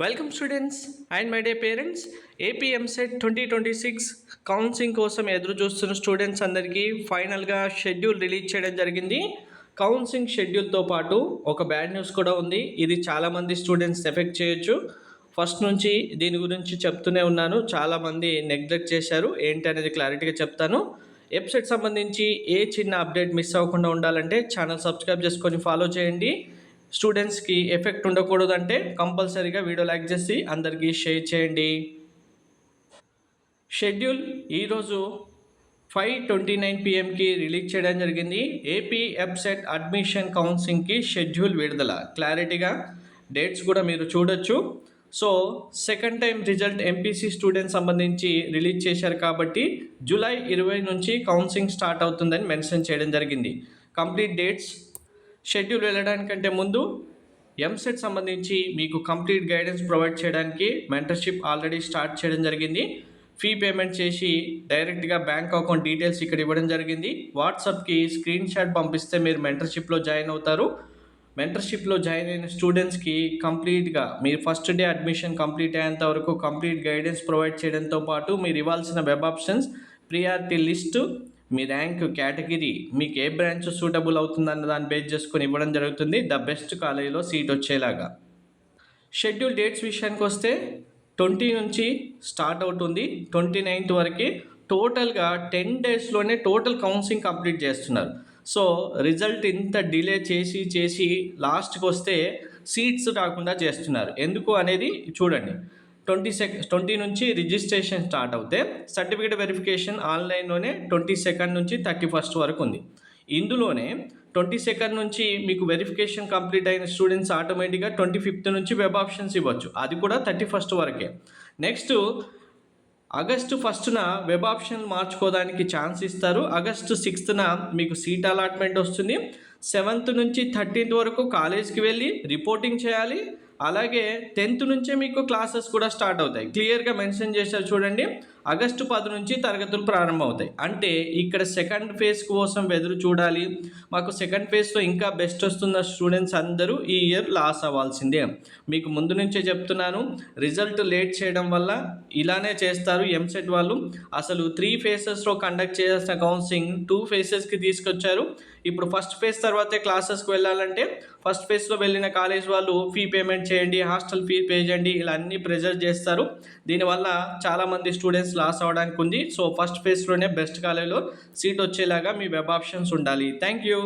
Welcome students and my day parents. AP EAMCET 2026 counselling కోసం ఎదురు చూస్తున్న స్టూడెంట్స్ అందరికీ ఫైనల్గా షెడ్యూల్ రిలీజ్ చేయడం జరిగింది. కౌన్సిలింగ్ షెడ్యూల్తో పాటు ఒక బ్యాడ్ న్యూస్ కూడా ఉంది. ఇది చాలామంది స్టూడెంట్స్ ఎఫెక్ట్ చేయొచ్చు. ఫస్ట్ నుంచి దీని గురించి చెప్తూనే ఉన్నాను, చాలామంది నెగ్లెక్ట్ చేశారు. ఏంటి అనేది క్లారిటీగా చెప్తాను. వెబ్సైట్ సంబంధించి ఏ చిన్న అప్డేట్ మిస్ అవ్వకుండా ఉండాలంటే ఛానల్ సబ్స్క్రైబ్ చేసుకొని ఫాలో చేయండి. స్టూడెంట్స్కి ఎఫెక్ట్ ఉండకూడదంటే కంపల్సరీగా వీడియో లైక్ చేసి అందరికీ షేర్ చేయండి. షెడ్యూల్ ఈరోజు 5:29 PM రిలీజ్ చేయడం జరిగింది. ఏపీ వెబ్సైట్ అడ్మిషన్ కౌన్సిలింగ్కి షెడ్యూల్ విడుదల. క్లారిటీగా డేట్స్ కూడా మీరు చూడొచ్చు. So second time result MPC students సంబంధించి రిలీజ్ చేశారు కాబట్టి జూలై 20 నుంచి కౌన్సిలింగ్ స్టార్ట్ అవుతుందని మెన్షన్ చేయడం జరిగింది. కంప్లీట్ డేట్స్ షెడ్యూల్ వెళ్ళడానికంటే ముందు ఎంసెట్ సంబంధించి మీకు కంప్లీట్ గైడెన్స్ ప్రొవైడ్ చేయడానికి మెంటర్షిప్ ఆల్రెడీ స్టార్ట్ చేయడం జరిగింది. ఫీ పేమెంట్ చేసి డైరెక్ట్గా బ్యాంక్ అకౌంట్ డీటెయిల్స్ ఇక్కడ ఇవ్వడం జరిగింది. వాట్సాప్కి స్క్రీన్ షాట్ పంపిస్తే మీరు మెంటర్షిప్లో జాయిన్ అవుతారు. మెంటర్షిప్లో జాయిన్ అయిన స్టూడెంట్స్కి కంప్లీట్గా మీరు ఫస్ట్ డే అడ్మిషన్ కంప్లీట్ అయ్యేంత వరకు కంప్లీట్ గైడెన్స్ ప్రొవైడ్ చేయడంతో పాటు మీరు ఇవ్వాల్సిన వెబ్ ఆప్షన్స్, ప్రియారిటీ లిస్టు, మీ ర్యాంక్, కేటగిరీ, మీకు ఏ బ్రాంచ్ సూటబుల్ అవుతుందన్న దాన్ని బేస్ చేసుకొని ఇవ్వడం జరుగుతుంది. ద బెస్ట్ కాలేజీలో సీట్ వచ్చేలాగా. షెడ్యూల్ డేట్స్ విషయానికి వస్తే 20 నుంచి స్టార్ట్ అవుతుంది, 29th వరకు. టోటల్గా 10 డేస్లోనే టోటల్ కౌన్సిలింగ్ కంప్లీట్ చేస్తున్నారు. సో రిజల్ట్ ఇంత డిలే చేసి లాస్ట్కి వస్తే సీట్స్ రాకుండా చేస్తున్నారు. ఎందుకు అనేది చూడండి. 20 నుంచి రిజిస్ట్రేషన్ స్టార్ట్ అవుతే సర్టిఫికేట్ వెరిఫికేషన్ ఆన్లైన్లోనే 22 నుంచి 31 వరకు ఉంది. ఇందులోనే 22 నుంచి మీకు వెరిఫికేషన్ కంప్లీట్ అయిన స్టూడెంట్స్ ఆటోమేటిక్గా 25th నుంచి వెబ్ ఆప్షన్స్ ఇవ్వచ్చు, అది కూడా 31 వరకే. నెక్స్ట్ ఆగస్టు 1న వెబ్ ఆప్షన్ మార్చుకోవడానికి ఛాన్స్ ఇస్తారు. ఆగస్టు 6న మీకు సీట్ అలాట్మెంట్ వస్తుంది. 7th నుంచి 13th వరకు కాలేజ్కి వెళ్ళి రిపోర్టింగ్ చేయాలి. అలాగే 10th నుంచే మీకు క్లాసెస్ కూడా స్టార్ట్ అవుతాయి. క్లియర్గా మెన్షన్ చేశారు చూడండి. ఆగస్టు 10 నుంచి తరగతులు ప్రారంభమవుతాయి. అంటే ఇక్కడ సెకండ్ ఫేజ్ కోసం ఎదురు చూడాలి. మాకు సెకండ్ ఫేజ్లో ఇంకా బెస్ట్ వస్తున్న స్టూడెంట్స్ అందరూ ఈ ఇయర్ లాస్ అవ్వాల్సిందే. మీకు ముందు నుంచే చెప్తున్నాను, రిజల్ట్ లేట్ చేయడం వల్ల ఇలానే చేస్తారు ఎంసెట్ వాళ్ళు. అసలు 3 ఫేజెస్లో కండక్ట్ చేయాల్సిన కౌన్సిలింగ్ 2 ఫేజెస్కి తీసుకొచ్చారు. ఇప్పుడు ఫస్ట్ ఫేజ్ తర్వాతే క్లాసెస్కి వెళ్ళాలంటే ఫస్ట్ ఫేజ్లో వెళ్ళిన కాలేజ్ వాళ్ళు ఫీ పేమెంట్ చేయండి, హాస్టల్ ఫీ పే చేయండి, ఇలా అన్నీ ప్రెజర్ చేస్తారు. దీనివల్ల చాలామంది స్టూడెంట్స్ లాస్ అవ్వడానికి ఉంది. సో ఫస్ట్ ఫేజ్లోనే బెస్ట్ కాలేజ్లో సీట్ వచ్చేలాగా మీ వెబ్ ఆప్షన్స్ ఉండాలి. Thank you.